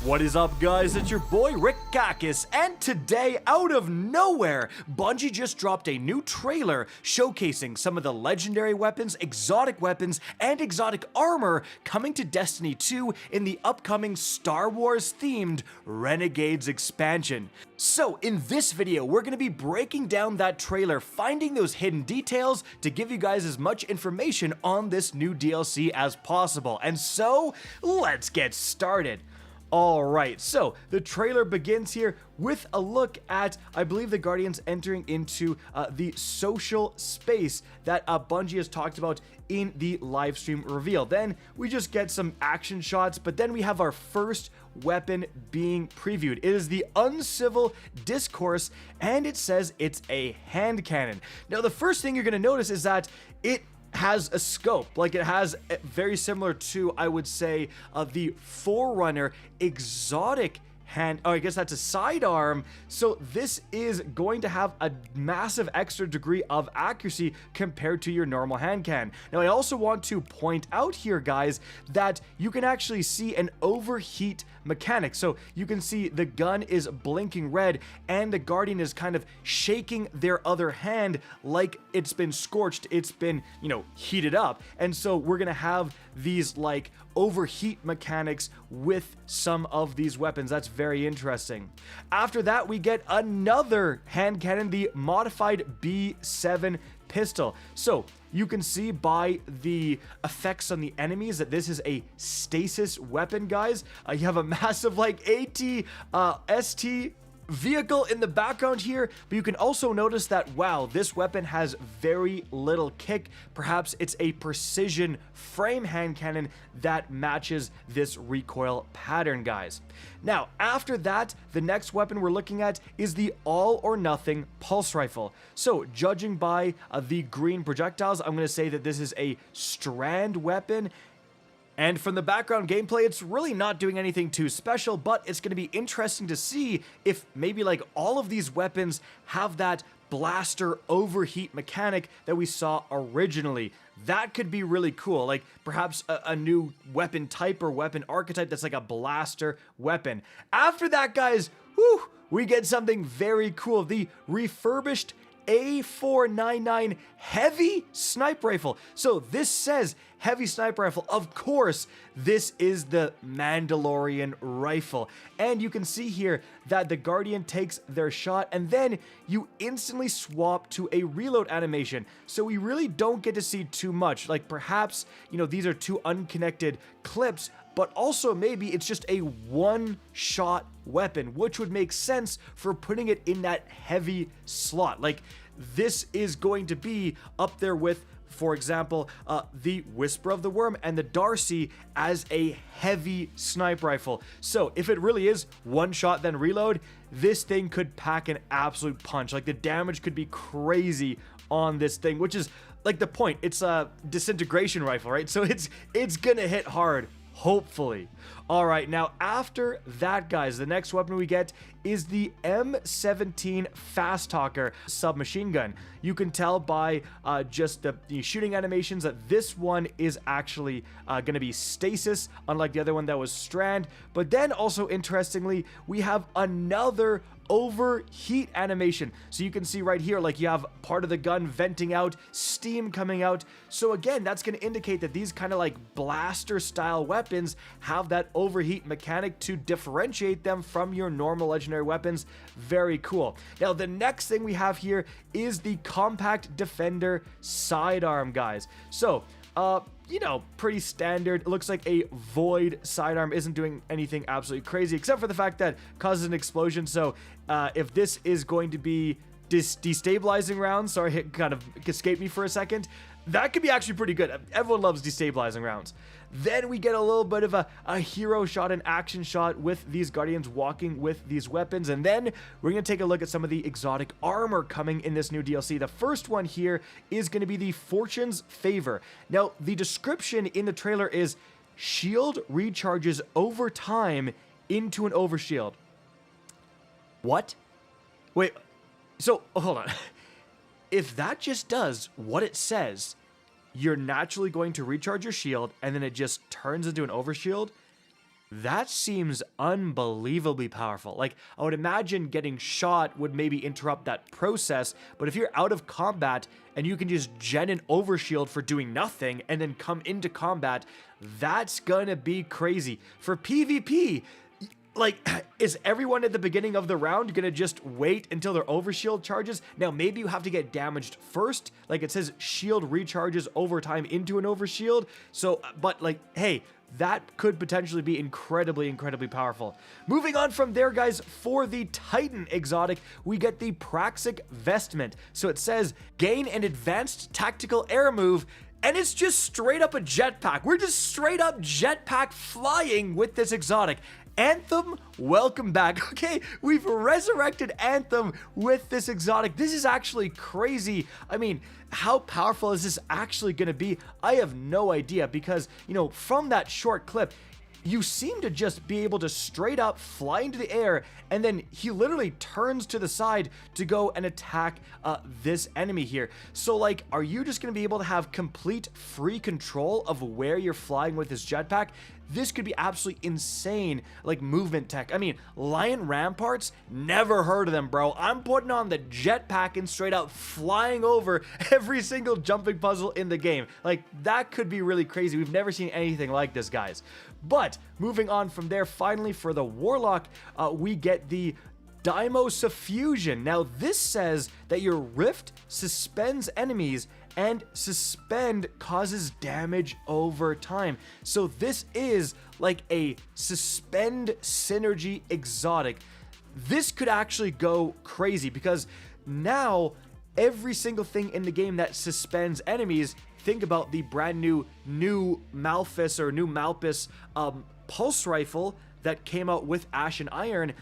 What is up, guys? It's your boy Rick Kakis, and today, out of nowhere, Bungie just dropped a new trailer showcasing some of the legendary weapons, exotic weapons, and exotic armor coming to Destiny 2 in the upcoming Star Wars themed Renegades expansion. So, in this video, we're going to be breaking down that trailer, finding those hidden details to give you guys as much information on this new DLC as possible. And so, let's get started. Alright, so the trailer begins here with a look at, I believe, the Guardians entering into the social space that Bungie has talked about in the live stream reveal. Then we just get some action shots, but then we have our first weapon being previewed. It is the Uncivil Discourse, and it says it's a hand cannon. Now, the first thing you're going to notice is that it has a scope, like it has very similar to, I would say, the Forerunner exotic hand, oh, I guess that's a sidearm. So this is going to have a massive extra degree of accuracy compared to your normal hand cannon. Now, I also want to point out here, guys, that you can actually see an overheat mechanic. So you can see the gun is blinking red and the Guardian is kind of shaking their other hand like it's been scorched, it's been, you know, heated up. And so we're gonna have these like overheat mechanics with some of these weapons. That's very interesting. After that, we get another hand cannon, the modified B7 pistol. So you can see by the effects on the enemies that this is a stasis weapon, guys. You have a massive like ST vehicle in the background here, but you can also notice that, wow, this weapon has very little kick. Perhaps it's a precision frame hand cannon that matches this recoil pattern, guys. Now, after that, the next weapon we're looking at is the all or nothing pulse rifle. So, judging by the green projectiles, I'm going to say that this is a strand weapon. And from the background gameplay, it's really not doing anything too special, but it's going to be interesting to see if maybe like all of these weapons have that blaster overheat mechanic that we saw originally. That could be really cool, like perhaps a new weapon type or weapon archetype that's like a blaster weapon. After that, guys, whew, we get something very cool, the refurbished A499 heavy sniper rifle. So this says heavy sniper rifle. Of course, this is the Mandalorian rifle. And you can see here that the Guardian takes their shot and then you instantly swap to a reload animation. So we really don't get to see too much. Like perhaps, you know, these are two unconnected clips, but also maybe it's just a one-shot weapon, which would make sense for putting it in that heavy slot. Like, this is going to be up there with, for example, the Whisper of the Worm and the Darcy as a heavy sniper rifle. So if it really is one shot then reload, this thing could pack an absolute punch. Like, the damage could be crazy on this thing, which is like the point. It's a disintegration rifle, right? So it's gonna hit hard, hopefully. All right, now after that, guys, the next weapon we get is the M17 Fast Talker submachine gun. You can tell by just the shooting animations that this one is actually going to be stasis, unlike the other one that was strand. But then also, interestingly, we have another overheat animation. So you can see right here, like, you have part of the gun venting out, steam coming out. So again, that's going to indicate that these kind of like blaster style weapons have that overheat mechanic to differentiate them from your normal legendary weapons. Very cool. Now, the next thing we have here is the Compact Defender sidearm, guys. So, you know, pretty standard. It looks like a Void sidearm, isn't doing anything absolutely crazy, except for the fact that it causes an explosion. So, if this is going to be destabilizing rounds, sorry, it kind of escaped me for a second, that could be actually pretty good. Everyone loves destabilizing rounds. Then we get a little bit of a hero shot, an action shot with these Guardians walking with these weapons. And then we're going to take a look at some of the exotic armor coming in this new DLC. The first one here is going to be the Fortune's Favor. Now, the description in the trailer is shield recharges over time into an overshield. What? Wait, so hold on. If that just does what it says, you're naturally going to recharge your shield and then it just turns into an overshield, That seems unbelievably powerful. Like, I would imagine getting shot would maybe interrupt that process, but if you're out of combat and you can just gen an overshield for doing nothing and then come into combat, that's gonna be crazy. For PvP, like, is everyone at the beginning of the round gonna just wait until their overshield charges? Now, maybe you have to get damaged first. Like, it says shield recharges over time into an overshield. So, but like, hey, that could potentially be incredibly powerful. Moving on from there, guys, for the Titan exotic, we get the Praxic Vestment. So it says, gain an advanced tactical air move, and it's just straight up a jetpack. We're just straight up jetpack flying with this exotic. Anthem, welcome back. Okay, we've resurrected Anthem with this exotic. This is actually crazy. I mean, how powerful is this actually going to be? I have no idea because, you know, from that short clip, you seem to just be able to straight up fly into the air, and then he literally turns to the side to go and attack this enemy here. So, like, are you just going to be able to have complete free control of where you're flying with this jetpack? This could be absolutely insane, like, movement tech. I mean, Lion Ramparts, never heard of them, bro. I'm putting on the jetpack and straight out flying over every single jumping puzzle in the game. Like, that could be really crazy. We've never seen anything like this, guys. But moving on from there, finally for the Warlock, we get the Daimo Suffusion. Now, this says that your Rift suspends enemies and suspend causes damage over time. So this is like a suspend synergy exotic. This could actually go crazy because now every single thing in the game that suspends enemies, think about the brand new Malphus or new Malpus pulse rifle that came out with Ash and Iron.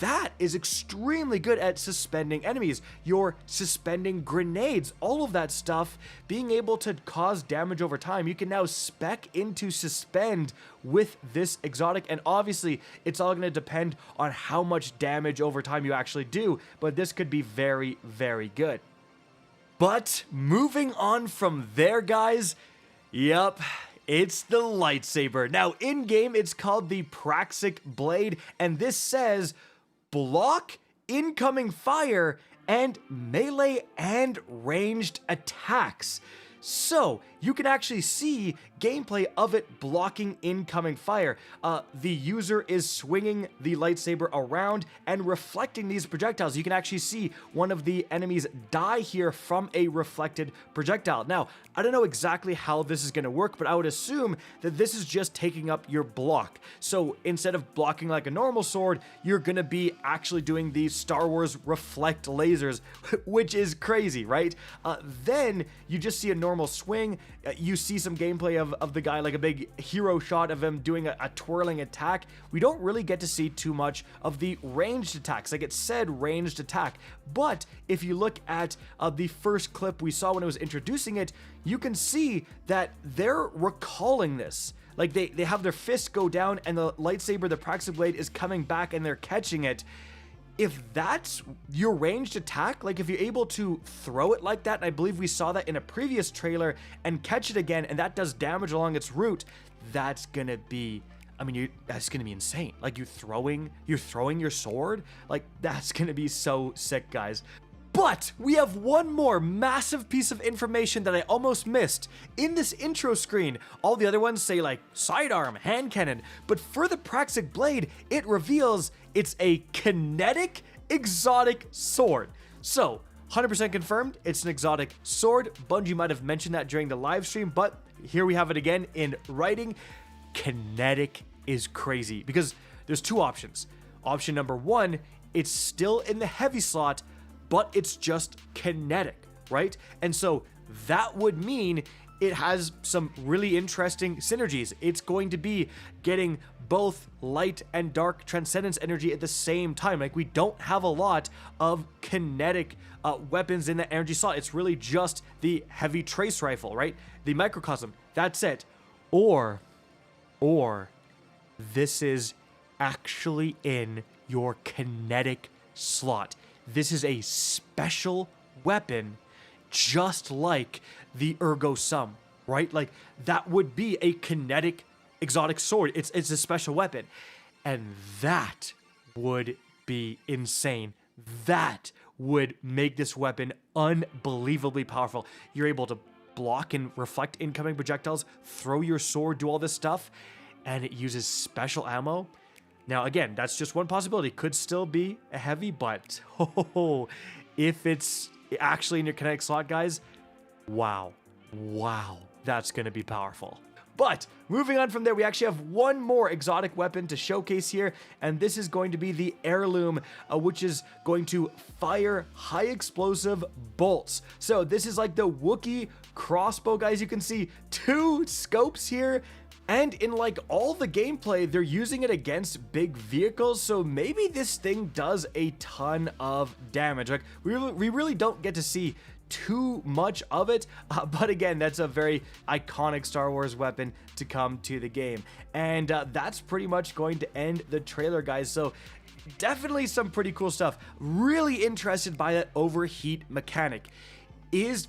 That is extremely good at suspending enemies. You're suspending grenades, all of that stuff, being able to cause damage over time. You can now spec into suspend with this exotic, and obviously it's all going to depend on how much damage over time you actually do, but this could be very good. But moving on from there, guys, yep, it's the Lightsaber. Now, in-game, it's called the Praxic Blade, and this says, block incoming fire and melee and ranged attacks. So, you can actually see gameplay of it blocking incoming fire. The user is swinging the lightsaber around and reflecting these projectiles. You can actually see one of the enemies die here from a reflected projectile. Now, I don't know exactly how this is going to work, but I would assume that this is just taking up your block. So, instead of blocking like a normal sword, you're going to be actually doing the Star Wars reflect lasers, which is crazy, right? Then, you just see a normal swing. You see some gameplay of the guy, like a big hero shot of him doing a twirling attack. We don't really get to see too much of the ranged attacks. Like it said ranged attack, but if you look at the first clip we saw when it was introducing it, you can see that they're recalling this. Like they have their fist go down and the lightsaber, the Praxic Blade, is coming back and they're catching it. If that's your ranged attack, like if you're able to throw it like that, and I believe we saw that in a previous trailer, and catch it again, and that does damage along its route, that's gonna be, I mean, that's gonna be insane. Like you're throwing your sword, like that's gonna be so sick, guys. But we have one more massive piece of information that I almost missed in this intro screen. All the other ones say like sidearm, hand cannon, but for the Praxic Blade, it reveals it's a kinetic exotic sword. So 100% confirmed, it's an exotic sword. Bungie might have mentioned that during the live stream, but here we have it again in writing. Kinetic is crazy because there's two options. Option number one, it's still in the heavy slot, but it's just kinetic, right? And so that would mean it has some really interesting synergies. It's going to be getting both light and dark transcendence energy at the same time. Like we don't have a lot of kinetic weapons in the energy slot. It's really just the heavy trace rifle, right? The microcosm, that's it. Or this is actually in your kinetic slot. This is a special weapon, just like the Ergo Sum, right? Like, that would be a kinetic exotic sword. It's a special weapon. And that would be insane. That would make this weapon unbelievably powerful. You're able to block and reflect incoming projectiles, throw your sword, do all this stuff, and it uses special ammo. Now, again, that's just one possibility. Could still be a heavy, but if it's actually in your kinetic slot, guys, wow, that's going to be powerful. But moving on from there, we actually have one more exotic weapon to showcase here, and this is going to be the Heirloom, which is going to fire high explosive bolts. So this is like the Wookiee crossbow, guys. You can see 2 scopes here. And in like all the gameplay, they're using it against big vehicles, so maybe this thing does a ton of damage. Like we really don't get to see too much of it, but again, that's a very iconic Star Wars weapon to come to the game. And that's pretty much going to end the trailer, guys. So definitely some pretty cool stuff. Really interested by that overheat mechanic. Is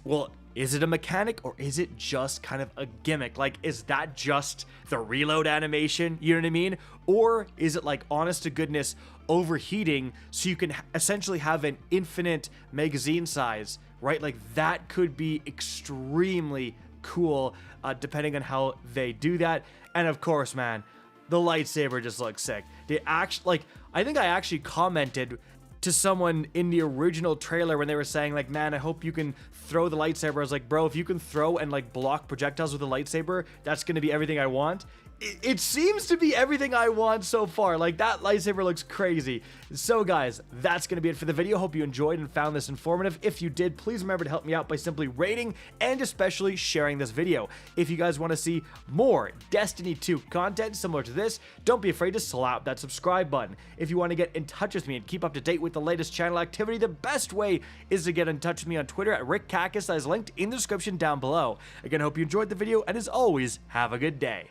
it a mechanic or is it just kind of a gimmick? Like, is that just the reload animation? You know what I mean? Or is it like, honest to goodness, overheating so you can essentially have an infinite magazine size, right? Like, that could be extremely cool, depending on how they do that. And of course, man, the lightsaber just looks sick. They actually, like, I think I actually commented to someone in the original trailer when they were saying like, man, I hope you can throw the lightsaber. I was like, bro, if you can throw and like block projectiles with a lightsaber, that's gonna be everything I want. It seems to be everything I want so far. Like, that lightsaber looks crazy. So guys, that's gonna be it for the video. Hope you enjoyed and found this informative. If you did, please remember to help me out by simply rating and especially sharing this video. If you guys want to see more Destiny 2 content similar to this, don't be afraid to slap that subscribe button. If you want to get in touch with me and keep up to date with the latest channel activity, the best way is to get in touch with me on Twitter at RickCacus, that is linked in the description down below. Again, I hope you enjoyed the video, and as always, have a good day.